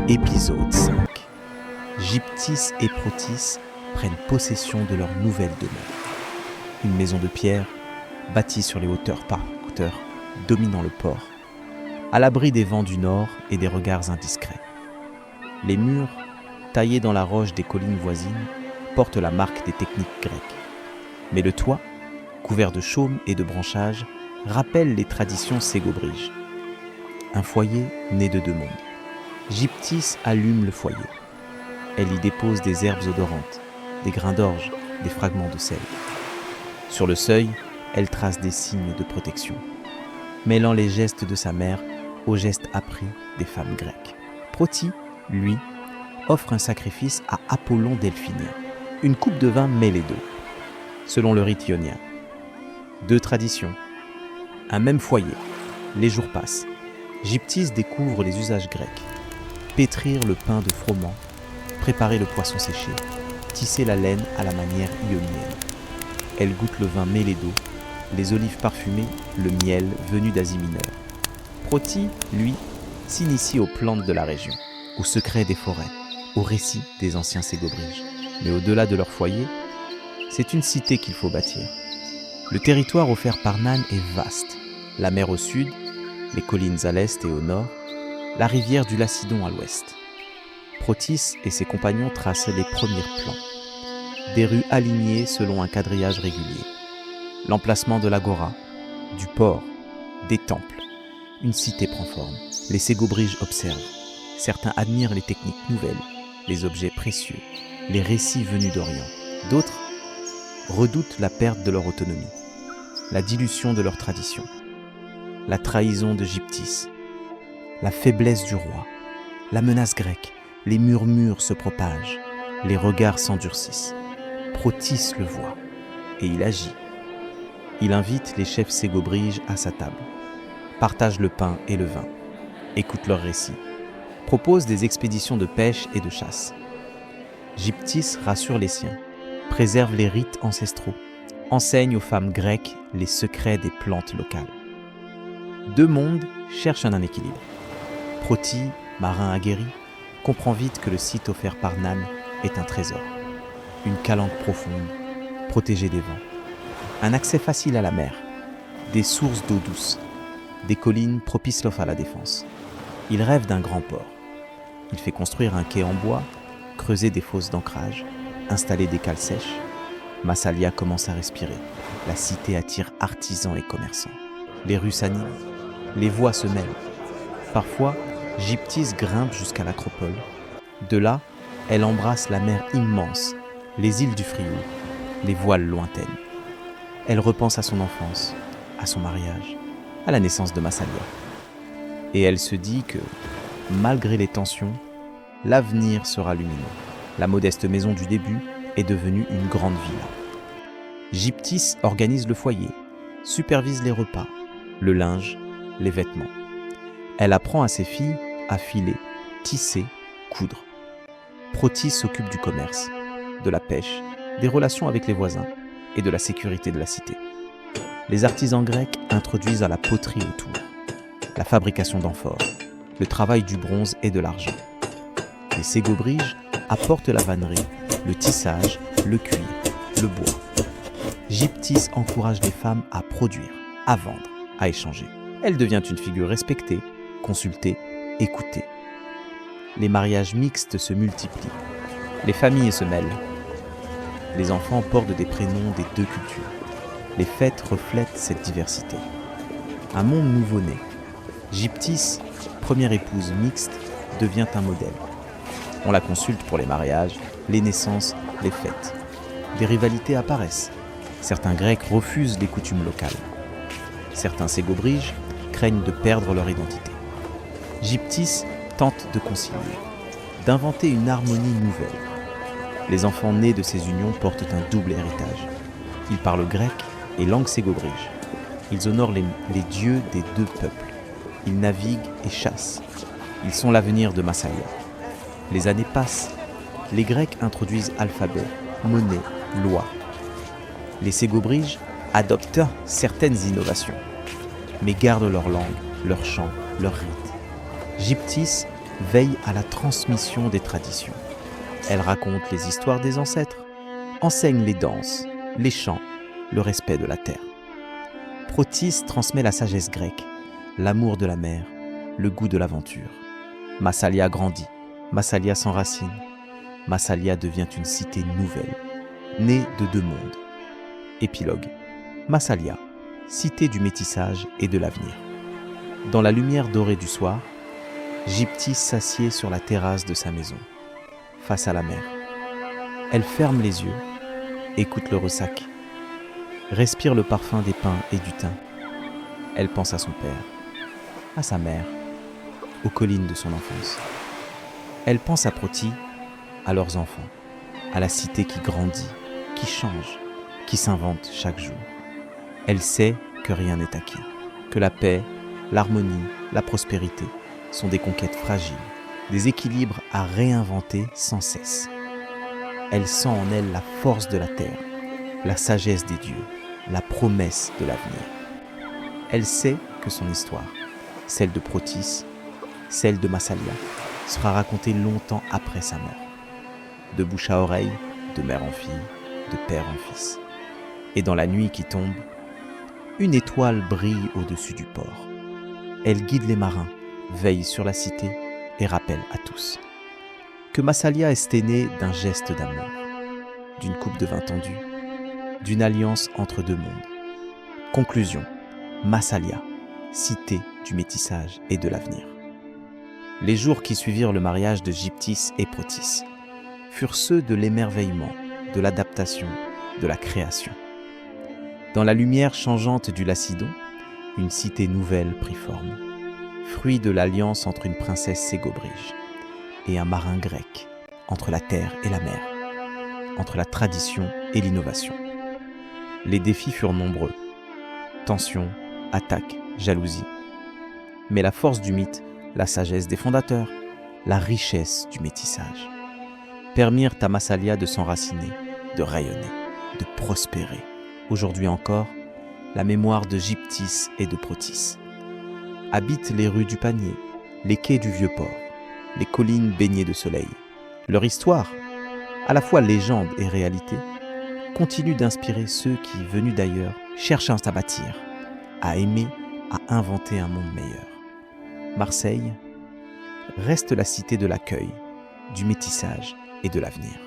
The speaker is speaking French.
Épisode 5. Gyptis et Protis prennent possession de leur nouvelle demeure. Une maison de pierre, bâtie sur les hauteurs par hauteur, dominant le port, à l'abri des vents du nord et des regards indiscrets. Les murs, taillés dans la roche des collines voisines, portent la marque des techniques grecques. Mais le toit, couvert de chaume et de branchages, rappelle les traditions ségobriges. Un foyer né de deux mondes. Gyptis allume le foyer. Elle y dépose des herbes odorantes, des grains d'orge, des fragments de sel. Sur le seuil, elle trace des signes de protection, mêlant les gestes de sa mère aux gestes appris des femmes grecques. Protis, lui, offre un sacrifice à Apollon delphinien, une coupe de vin mêlée d'eau, selon le rite ionien. Deux traditions, un même foyer, les jours passent. Gyptis découvre les usages grecs. Pétrir le pain de froment, préparer le poisson séché, tisser la laine à la manière ionienne. Elle goûte le vin mêlé d'eau, les olives parfumées, le miel venu d'Asie mineure. Protis, lui, s'initie aux plantes de la région, aux secrets des forêts, aux récits des anciens ségobriges. Mais au-delà de leur foyer, c'est une cité qu'il faut bâtir. Le territoire offert par Nan est vaste. La mer au sud, les collines à l'est et au nord, la rivière du Lacidon à l'ouest. Protis et ses compagnons tracent les premiers plans. Des rues alignées selon un quadrillage régulier. L'emplacement de l'agora, du port, des temples. Une cité prend forme. Les ségobriges observent. Certains admirent les techniques nouvelles, les objets précieux, les récits venus d'Orient. D'autres redoutent la perte de leur autonomie, la dilution de leur tradition, la trahison de Gyptis, la faiblesse du roi, la menace grecque. Les murmures se propagent, les regards s'endurcissent. Protis le voit et il agit. Il invite les chefs ségobriges à sa table, partage le pain et le vin, écoute leurs récits, propose des expéditions de pêche et de chasse. Gyptis rassure les siens, préserve les rites ancestraux, enseigne aux femmes grecques les secrets des plantes locales. Deux mondes cherchent un équilibre. Protis, marin aguerri, comprend vite que le site offert par Nan est un trésor. Une calanque profonde, protégée des vents. Un accès facile à la mer, des sources d'eau douce, des collines propices à la défense. Il rêve d'un grand port. Il fait construire un quai en bois, creuser des fosses d'ancrage, installer des cales sèches. Massalia commence à respirer. La cité attire artisans et commerçants. Les rues s'animent, les voies se mêlent. Parfois, Gyptis grimpe jusqu'à l'acropole. De là, elle embrasse la mer immense, les îles du Frioul, les voiles lointaines. Elle repense à son enfance, à son mariage, à la naissance de Massalia. Et elle se dit que, malgré les tensions, l'avenir sera lumineux. La modeste maison du début est devenue une grande villa. Gyptis organise le foyer, supervise les repas, le linge, les vêtements. Elle apprend à ses filles à filer, tisser, coudre. Protis s'occupe du commerce, de la pêche, des relations avec les voisins et de la sécurité de la cité. Les artisans grecs introduisent à la poterie autour, la fabrication d'amphores, le travail du bronze et de l'argent. Les ségobriges apportent la vannerie, le tissage, le cuir, le bois. Gyptis encourage les femmes à produire, à vendre, à échanger. Elle devient une figure respectée, consultée, écoutée. Les mariages mixtes se multiplient. Les familles se mêlent. Les enfants portent des prénoms des deux cultures. Les fêtes reflètent cette diversité. Un monde nouveau-né. Gyptis, première épouse mixte, devient un modèle. On la consulte pour les mariages, les naissances, les fêtes. Des rivalités apparaissent. Certains Grecs refusent les coutumes locales. Certains ségobriges craignent de perdre leur identité. Gyptis tente de concilier, d'inventer une harmonie nouvelle. Les enfants nés de ces unions portent un double héritage. Ils parlent grec et langue ségobrige. Ils honorent les dieux des deux peuples. Ils naviguent et chassent. Ils sont l'avenir de Massalia. Les années passent. Les Grecs introduisent alphabet, monnaie, loi. Les ségobriges adoptent certaines innovations, mais gardent leur langue, leur chant, leurs rites. Gyptis veille à la transmission des traditions. Elle raconte les histoires des ancêtres, enseigne les danses, les chants, le respect de la terre. Protis transmet la sagesse grecque, l'amour de la mer, le goût de l'aventure. Massalia grandit, Massalia s'enracine. Massalia devient une cité nouvelle, née de deux mondes. Épilogue. Massalia, cité du métissage et de l'avenir. Dans la lumière dorée du soir, Gyptis s'assied sur la terrasse de sa maison, face à la mer. Elle ferme les yeux, écoute le ressac, respire le parfum des pins et du thym. Elle pense à son père, à sa mère, aux collines de son enfance. Elle pense à Protis, à leurs enfants, à la cité qui grandit, qui change, qui s'invente chaque jour. Elle sait que rien n'est acquis, que la paix, l'harmonie, la prospérité sont des conquêtes fragiles, des équilibres à réinventer sans cesse. Elle sent en elle la force de la terre, la sagesse des dieux, la promesse de l'avenir. Elle sait que son histoire, celle de Protis, celle de Massalia, sera racontée longtemps après sa mort. De bouche à oreille, de mère en fille, de père en fils. Et dans la nuit qui tombe, une étoile brille au-dessus du port. Elle guide les marins, veille sur la cité et rappelle à tous que Massalia est née d'un geste d'amour, d'une coupe de vin tendue, d'une alliance entre deux mondes. Conclusion, Massalia, cité du métissage et de l'avenir. Les jours qui suivirent le mariage de Gyptis et Protis furent ceux de l'émerveillement, de l'adaptation, de la création. Dans la lumière changeante du Lacidon, une cité nouvelle prit forme, fruit de l'alliance entre une princesse ségobrige et un marin grec, entre la terre et la mer, entre la tradition et l'innovation. Les défis furent nombreux, tensions, attaques, jalousie. Mais la force du mythe, la sagesse des fondateurs, la richesse du métissage, permirent à Massalia de s'enraciner, de rayonner, de prospérer. Aujourd'hui encore, la mémoire de Gyptis et de Protis habite les rues du Panier, les quais du Vieux-Port, les collines baignées de soleil. Leur histoire, à la fois légende et réalité, continue d'inspirer ceux qui, venus d'ailleurs, cherchent à bâtir, à aimer, à inventer un monde meilleur. Marseille reste la cité de l'accueil, du métissage et de l'avenir.